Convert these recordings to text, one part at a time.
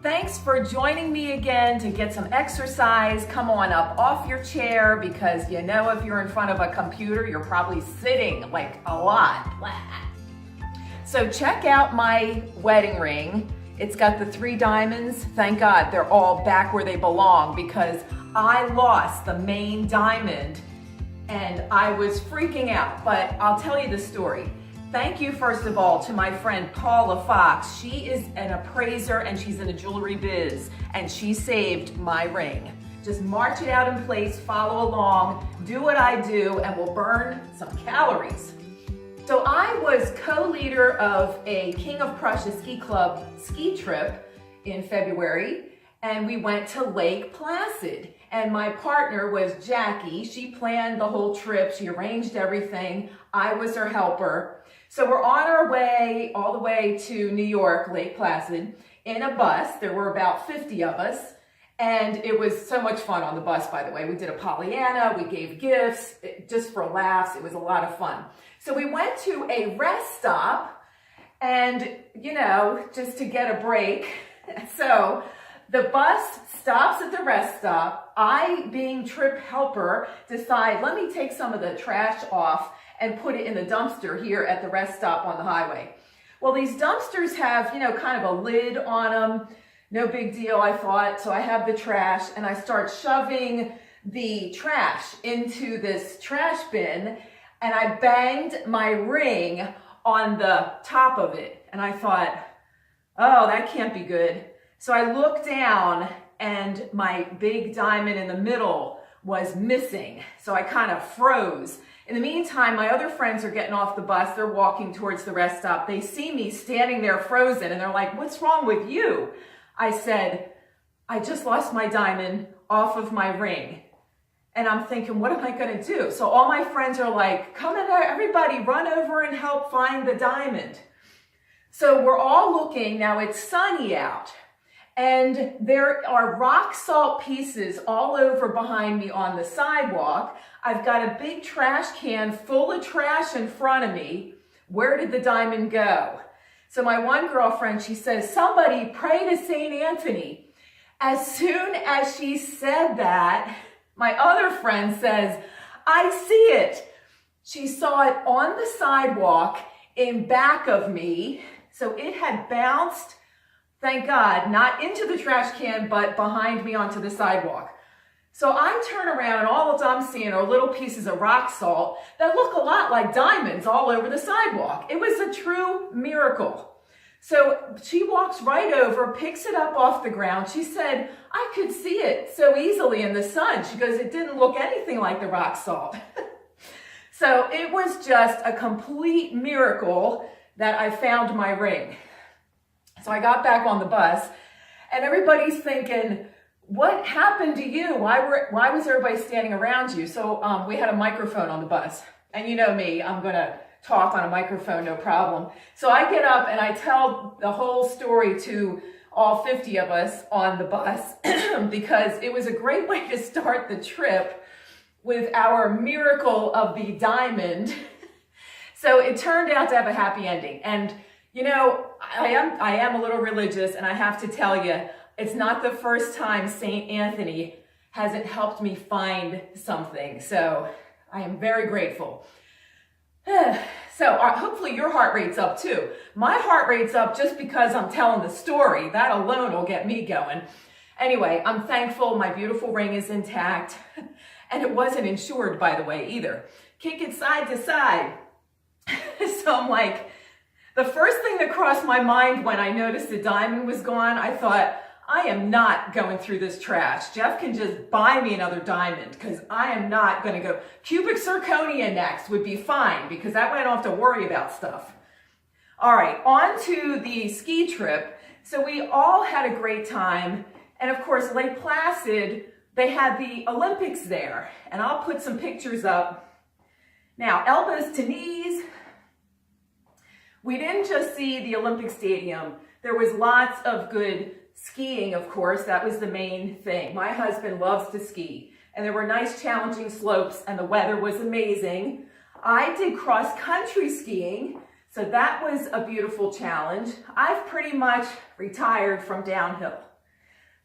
Thanks for joining me again to get some exercise. Come on up off your chair because you know if you're in front of a computer, you're probably sitting like a lot. So check out my wedding ring. It's got the 3 diamonds. Thank God they're all back where they belong because I lost the main diamond and I was freaking out, but I'll tell you the story. Thank you, first of all, to my friend Paula Fox. She is an appraiser and she's in the jewelry biz, and she saved my ring. Just march it out in place, follow along, do what I do, and we'll burn some calories. So I was co-leader of a King of Prussia Ski Club ski trip in February, and we went to Lake Placid. And my partner was Jackie. She planned the whole trip. She arranged everything. I was her helper. So we're on our way all the way to New York, Lake Placid, in a bus. There were about 50 of us. And it was so much fun on the bus, by the way. We did a Pollyanna. We gave gifts just for laughs. It was a lot of fun. So we went to a rest stop and, just to get a break. So the bus stops at the rest stop. I, being trip helper, decide, let me take some of the trash off and put it in the dumpster here at the rest stop on the highway. Well, these dumpsters have, kind of a lid on them. No big deal, I thought. So I have the trash and I start shoving the trash into this trash bin and I banged my ring on the top of it. And I thought, oh, that can't be good. So I looked down and my big diamond in the middle was missing. So I kind of froze. In the meantime, my other friends are getting off the bus. They're walking towards the rest stop. They see me standing there frozen and they're like, what's wrong with you? I said, I just lost my diamond off of my ring. And I'm thinking, what am I going to do? So all my friends are like, come in there, everybody run over and help find the diamond. So we're all looking. Now it's sunny out. And there are rock salt pieces all over behind me on the sidewalk. I've got a big trash can full of trash in front of me. Where did the diamond go? So my one girlfriend, she says, somebody pray to St. Anthony. As soon as she said that, my other friend says, I see it. She saw it on the sidewalk in back of me. So it had bounced, thank God, not into the trash can, but behind me onto the sidewalk. So I turn around and all I'm seeing are little pieces of rock salt that look a lot like diamonds all over the sidewalk. It was a true miracle. So she walks right over, picks it up off the ground. She said, I could see it so easily in the sun. She goes, it didn't look anything like the rock salt. So it was just a complete miracle that I found my ring. So I got back on the bus and everybody's thinking, what happened to you? Why was everybody standing around you? So we had a microphone on the bus and you know me, I'm going to talk on a microphone, no problem. So I get up and I tell the whole story to all 50 of us on the bus because it was a great way to start the trip with our miracle of the diamond. So it turned out to have a happy ending. And I am a little religious and I have to tell you, it's not the first time St. Anthony hasn't helped me find something. So I am very grateful. So hopefully your heart rate's up too. My heart rate's up just because I'm telling the story. That alone will get me going. Anyway, I'm thankful my beautiful ring is intact. And it wasn't insured, by the way, either. Kick it side to side. So I'm like, the first thing that crossed my mind when I noticed the diamond was gone, I thought, I am not going through this trash. Jeff can just buy me another diamond because I am not going to go. Cubic zirconia next would be fine because that way I don't have to worry about stuff. All right, on to the ski trip. So we all had a great time. And of course, Lake Placid, they had the Olympics there. And I'll put some pictures up. Now, elbows to knees. We didn't just see the Olympic Stadium. There was lots of good skiing, of course. That was the main thing. My husband loves to ski. And there were nice challenging slopes and the weather was amazing. I did cross-country skiing, so that was a beautiful challenge. I've pretty much retired from downhill.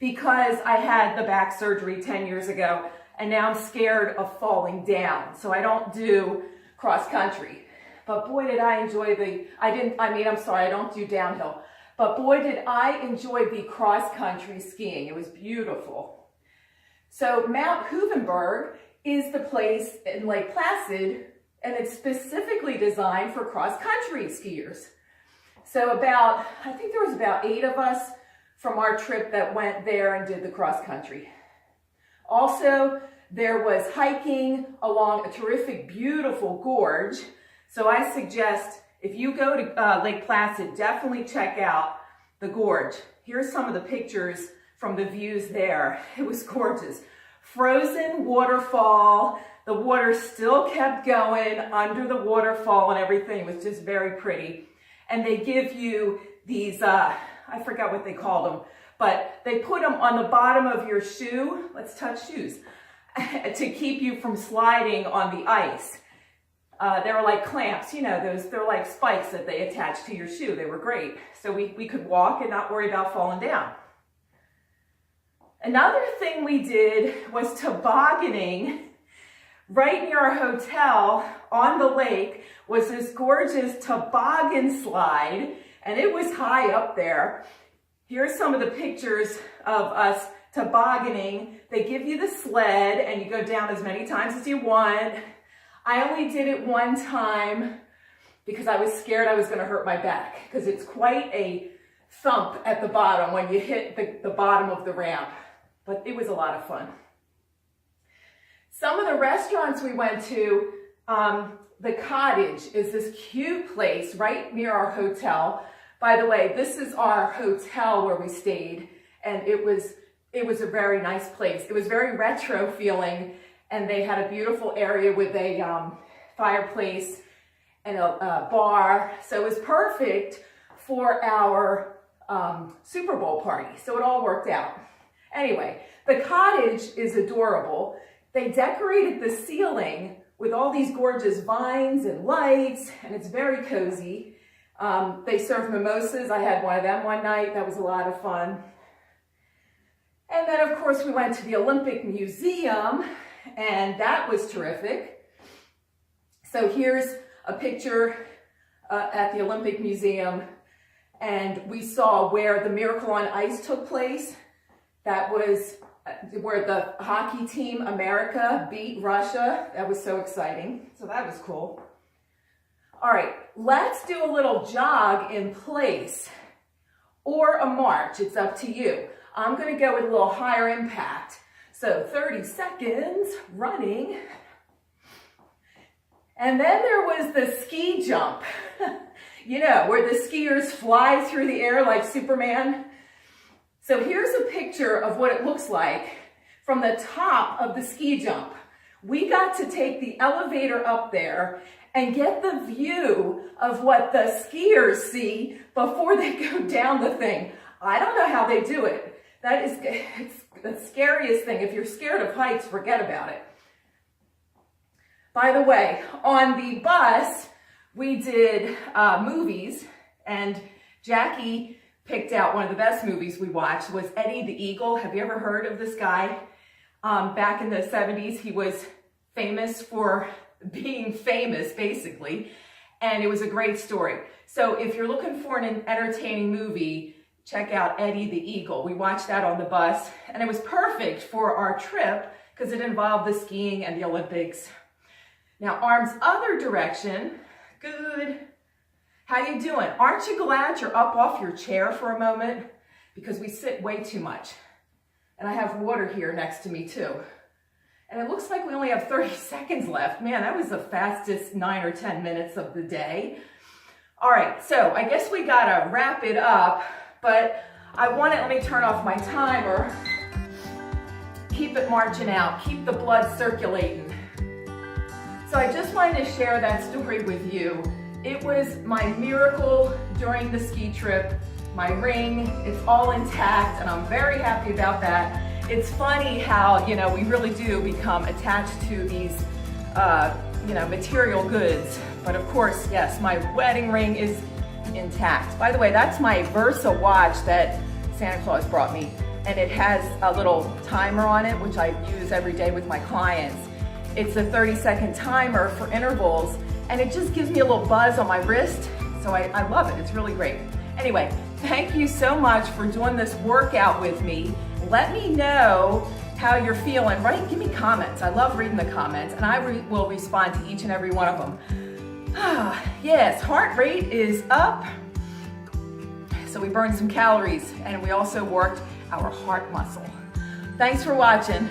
because I had the back surgery 10 years ago, and now I'm scared of falling down. So I don't do cross country. But boy, did I enjoy I don't do downhill. But boy, did I enjoy the cross country skiing. It was beautiful. So Mount Hoevenberg is the place in Lake Placid, and it's specifically designed for cross country skiers. So I think there was about 8 of us from our trip that went there and did the cross country. Also, there was hiking along a terrific, beautiful gorge. So I suggest if you go to Lake Placid, definitely check out the gorge. Here's some of the pictures from the views there. It was gorgeous. Frozen waterfall. The water still kept going under the waterfall and everything. It was just very pretty. And they give you these, I forgot what they called them, but they put them on the bottom of your shoe. Let's touch shoes. To keep you from sliding on the ice. They were like clamps, they're like spikes that they attach to your shoe. They were great. So we could walk and not worry about falling down. Another thing we did was tobogganing. Right near our hotel on the lake was this gorgeous toboggan slide, and it was high up there. Here's some of the pictures of us tobogganing. They give you the sled and you go down as many times as you want. I only did it one time because I was scared I was going to hurt my back, because it's quite a thump at the bottom when you hit the bottom of the ramp. But it was a lot of fun. Some of the restaurants we went to, the Cottage is this cute place right near our hotel. By the way, this is our hotel where we stayed, and it was a very nice place. It was very retro feeling, and they had a beautiful area with a fireplace and a bar. So it was perfect for our Super Bowl party. So it all worked out. Anyway, the Cottage is adorable. They decorated the ceiling with all these gorgeous vines and lights, and it's very cozy. They serve mimosas. I had one of them one night. That was a lot of fun. And then, of course, we went to the Olympic Museum, and that was terrific. So here's a picture at the Olympic Museum, and we saw where the Miracle on Ice took place. That was where the hockey team America beat Russia. That was so exciting. So that was cool. All right, let's do a little jog in place or a march. It's up to you. I'm going to go with a little higher impact. So 30 seconds running. And then there was the ski jump, where the skiers fly through the air like Superman. So here's a picture of what it looks like from the top of the ski jump. We got to take the elevator up there and get the view of what the skiers see before they go down the thing. I don't know how they do it. It's the scariest thing. If you're scared of heights, forget about it. By the way, on the bus, we did movies, and Jackie picked out one of the best movies we watched was Eddie the Eagle. Have you ever heard of this guy? Back in the 70s, he was famous for being famous, basically, and it was a great story. So if you're looking for an entertaining movie, check out Eddie the Eagle. We watched that on the bus, and it was perfect for our trip because it involved the skiing and the Olympics. Now, arms other direction. Good. How you doing? Aren't you glad you're up off your chair for a moment? Because we sit way too much. And I have water here next to me too. And it looks like we only have 30 seconds left. Man, that was the fastest 9 or 10 minutes of the day. All right, so I guess we gotta wrap it up, but let me turn off my timer. Keep it marching out, keep the blood circulating. So I just wanted to share that story with you. It was my miracle during the ski trip. My ring, it's all intact, and I'm very happy about that. It's funny how, we really do become attached to these, material goods. But of course, yes, my wedding ring is intact. By the way, that's my Versa watch that Santa Claus brought me. and it has a little timer on it, which I use every day with my clients. It's a 30-second timer for intervals, and it just gives me a little buzz on my wrist, so I love it. It's really great. Anyway, thank you so much for doing this workout with me. Let me know how you're feeling. Give me comments. I love reading the comments, and I will respond to each and every one of them. Yes, heart rate is up. So we burned some calories, and we also worked our heart muscle. Thanks for watching.